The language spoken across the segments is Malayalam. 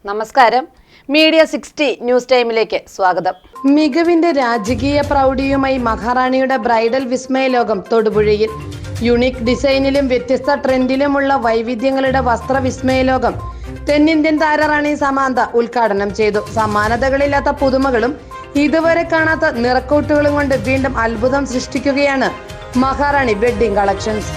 നമസ്കാരം. മീഡിയ 60 ന്യൂസ് ടൈമിലേക്ക് സ്വാഗതം. മികവിന്റെ രാജകീയ പ്രൗഢിയുമായി മഹാറാണിയുടെ ബ്രൈഡൽ വിസ്മയ ലോകം തൊടുപുഴയിൽ. യുണീക് ഡിസൈനിലും വ്യത്യസ്ത ട്രെൻഡിലുമുള്ള വൈവിധ്യങ്ങളുടെ വസ്ത്ര വിസ്മയ ലോകം തെന്നിന്ത്യൻ താരറാണി സമാന്ത ഉദ്ഘാടനം ചെയ്തു. സമാനതകളില്ലാത്ത പുതുമകളും ഇതുവരെ കാണാത്ത നിറക്കൂട്ടുകളും കൊണ്ട് വീണ്ടും അത്ഭുതം സൃഷ്ടിക്കുകയാണ് മഹാറാണി വെഡ്ഡിംഗ് കളക്ഷൻസ്.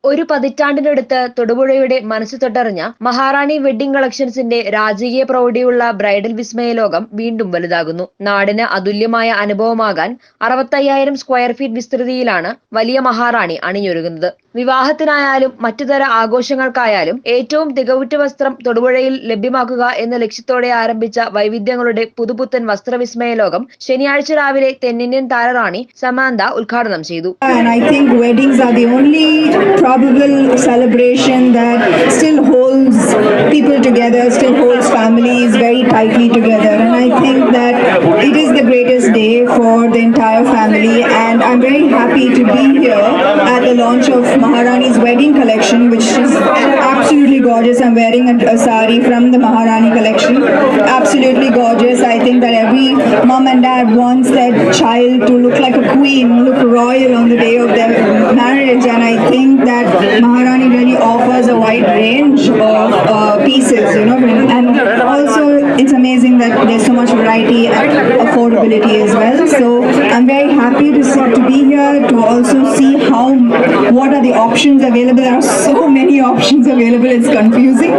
ഒരു പതിറ്റാണ്ടിനടുത്ത് തൊടുപുഴയുടെ മനസ്സ് തൊട്ടറിഞ്ഞ മഹാറാണി വെഡ്ഡിംഗ് കളക്ഷൻസിന്റെ രാജകീയ പ്രൗഢിയുള്ള ബ്രൈഡൽ വിസ്മയ ലോകം വീണ്ടും വലുതാകുന്നു. നാടിന് അതുല്യമായ അനുഭവമാകാൻ 65,000 സ്ക്വയർ ഫീറ്റ് വിസ്തൃതിയിലാണ് വലിയ മഹാറാണി അണിഞ്ഞൊരുങ്ങുന്നത്. വിവാഹത്തിനായാലും മറ്റുതര ആഘോഷങ്ങൾക്കായാലും ഏറ്റവും തികവുറ്റ വസ്ത്രം തൊടുപുഴയിൽ ലഭ്യമാക്കുക എന്ന ലക്ഷ്യത്തോടെ ആരംഭിച്ച വൈവിധ്യങ്ങളുടെ പുതുപുത്തൻ വസ്ത്രവിസ്മയ ലോകം ശനിയാഴ്ച രാവിലെ തെന്നിന്ത്യൻ താരറാണി സമാന്ത ഉദ്ഘാടനം ചെയ്തു. Probable celebration that still holds people together, still holds families very tightly together, and I think that it is the greatest day for the entire family, and I'm very happy to be here at the launch of Maharani's wedding collection, which is absolutely gorgeous. I'm wearing a sari from the Maharani collection, absolutely gorgeous. I think that every mom and dad wants their child to look like a queen, look royal on the day of their marriage, and I think that Maharani really offers a wide range of pieces, and also it's amazing that there's so much variety and affordability as well. So I'm very happy to be here to also see what are the options available. There are so many options available, it's confusing,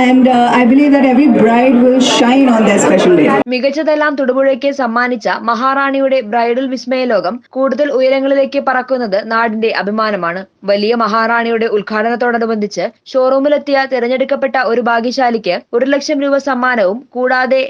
and I believe that every bride will shine on their special day. മികച്ചതെല്ലാം തൊടുപുഴയ്ക്ക് സമ്മാനിച്ച മഹാറാണിയുടെ ബ്രൈഡൽ വിസ്മയ ലോകം കൂടുതൽ ഉയരങ്ങളിലേക്ക് പറക്കുന്നത് നാടിന്റെ അഭിമാനമാണ്. വലിയ മഹാറാണിയുടെ ഉദ്ഘാടനത്തോടനുബന്ധിച്ച് ഷോറൂമിലെത്തിയ തിരഞ്ഞെടുക്കപ്പെട്ട ഒരു ഭാഗ്യശാലിക്ക് 1 ലക്ഷം രൂപ സമ്മാനവും കൂടാതെ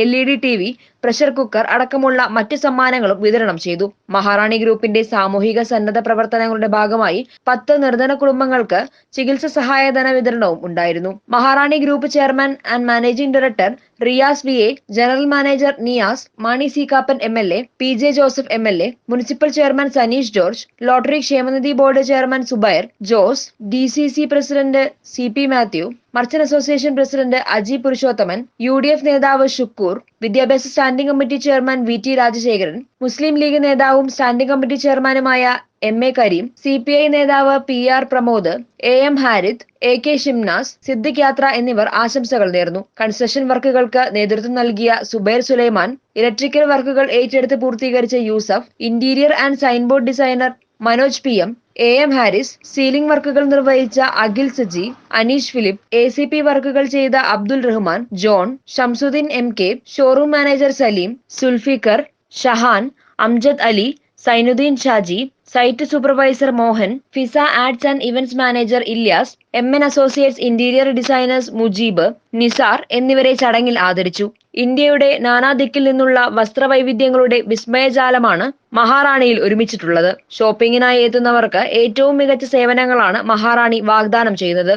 LED TV, പ്രഷർ കുക്കർ അടക്കമുള്ള മറ്റ് സമ്മാനങ്ങളും വിതരണം ചെയ്തു. മഹാറാണി ഗ്രൂപ്പിന്റെ സാമൂഹിക സന്നദ്ധ പ്രവർത്തനങ്ങളുടെ ഭാഗമായി 10 നിർധന കുടുംബങ്ങൾക്ക് ചികിത്സ സഹായധന വിതരണവും ഉണ്ടായിരുന്നു. Maharani group chairman and managing director Riyas VA, general manager Niyas, Mani C Kappan MLA, PJ Joseph MLA, municipal chairman Sanish George, lottery ക്ഷേമനിധി board chairman Subair Jose, DCC president CP Mathew, merchant association president Aji Purushothaman, UDF നേതാവ് ഷുക്കൂർ, വിദ്യാഭ്യാസ standing committee chairman VT Rajasekharan, Muslim League നേതാവും സ്റ്റാൻഡിംഗ് കമ്മിറ്റി ചെയർമാനുമായ MA കരീം, CPI നേതാവ് PR Pramod, AM Harith, AK Shimnas, Siddique യാത്ര എന്നിവർ ആശംസകൾ നേർന്നു. കൺസ്ട്രക്ഷൻ വർക്കുകൾക്ക് നേതൃത്വം നൽകിയ സുബൈർ സുലൈമാൻ, ഇലക്ട്രിക്കൽ വർക്കുകൾ ഏറ്റെടുത്ത് പൂർത്തീകരിച്ച Yusuf, interior and signboard designer Manoj PM, AM Haris, ceiling വർക്കുകൾ നിർവഹിച്ച അഖിൽ സജി, അനീഷ് ഫിലിപ്പ്, ACP വർക്കുകൾ ചെയ്ത Abdul Rahman, John, Shamsuddeen MK, showroom manager Saleem, Sulfikar, Shahan, Amjad Ali, Sainudheen Shaji, site supervisor Mohan, Fiza ads and events manager Ilyas, MN associates interior designers Mujeeb, Nizar എന്നിവരെ ചടങ്ങിൽ ആദരിച്ചു. ഇന്ത്യയുടെ നാനാദിക്കിൽ നിന്നുള്ള വസ്ത്രവൈവിധ്യങ്ങളുടെ വിസ്മയജാലമാണ് മഹാറാണിയിൽ ഒരുമിച്ചിട്ടുള്ളത്. ഷോപ്പിംഗിനായി എത്തുന്നവർക്ക് ഏറ്റവും മികച്ച സേവനങ്ങളാണ് മഹാറാണി വാഗ്ദാനം ചെയ്യുന്നത്.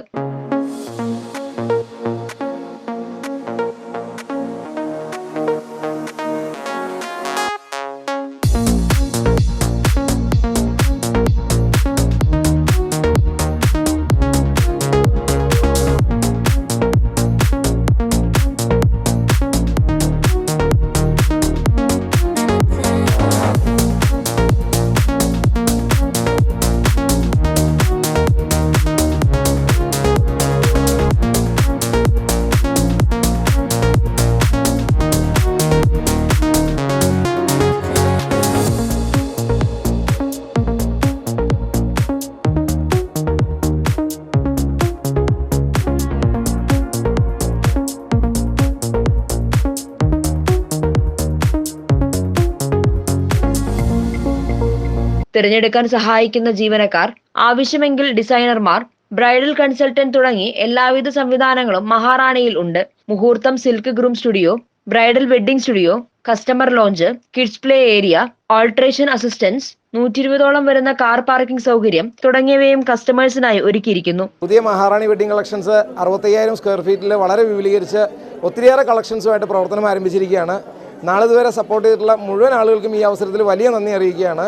തിരഞ്ഞെടുക്കാൻ സഹായിക്കുന്ന ജീവനക്കാർ, ആവശ്യമെങ്കിൽ ഡിസൈനർമാർ, ബ്രൈഡൽ കൺസൾട്ടന്റ് തുടങ്ങി എല്ലാവിധ സംവിധാനങ്ങളും മഹാറാണിയിൽ ഉണ്ട്. മുഹൂർത്തം silk groom studio, bridal wedding studio, customer lounge, kids play area, alteration assistance, 120ഓളം വരുന്ന കാർ പാർക്കിംഗ് സൗകര്യം തുടങ്ങിയവയും കസ്റ്റമേഴ്സിനായി ഒരുക്കിയിരിക്കുന്നു. പുതിയ മഹാറാണി വെഡ്ഡിംഗ് കളക്ഷൻസ് 65,000 സ്ക്വയർ ഫീറ്റിൽ വളരെ വിപുലീകരിച്ച് ഒത്തിരിയേറെ കളക്ഷൻസുമായിട്ട് പ്രവർത്തനം ആരംഭിച്ചിരിക്കുകയാണ്. നാളിതുവരെ സപ്പോർട്ട് ചെയ്തിട്ടുള്ള മുഴുവൻ ആളുകൾക്കും ഈ അവസരത്തിൽ വലിയ നന്ദി അറിയിക്കുകയാണ്.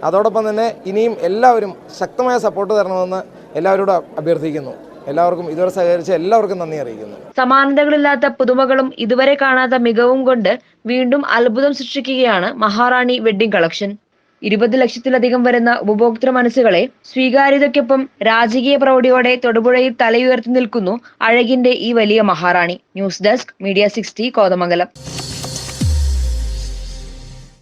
അതോടൊപ്പം തന്നെ ഇനിയും എല്ലാവരും ശക്തമായ സപ്പോർട്ട് തരണമെന്ന് എല്ലാവരോടും അഭ്യർത്ഥിക്കുന്നു. എല്ലാവർക്കും ഇതുവരെ സഹകരിച്ച എല്ലാവർക്കും നന്ദി അറിയിക്കുന്നു. സമാനതകളില്ലാത്ത പുതുമകളും ഇതുവരെ കാണാത്ത മികവും കൊണ്ട് വീണ്ടും അത്ഭുതം സൃഷ്ടിക്കുകയാണ് മഹാറാണി വെഡ്ഡിംഗ് കളക്ഷൻ. 20 ലക്ഷത്തിലധികം വരുന്ന ഉപഭോക്തൃ മനസ്സുകളെ സ്വീകാര്യതയ്ക്കൊപ്പം രാജകീയ പ്രൗഢിയോടെ തൊടുപുഴയിൽ തലയുയർത്തി നിൽക്കുന്നു അഴകിന്റെ ഈ വലിയ Maharani. News desk media 60 Kothamangalam.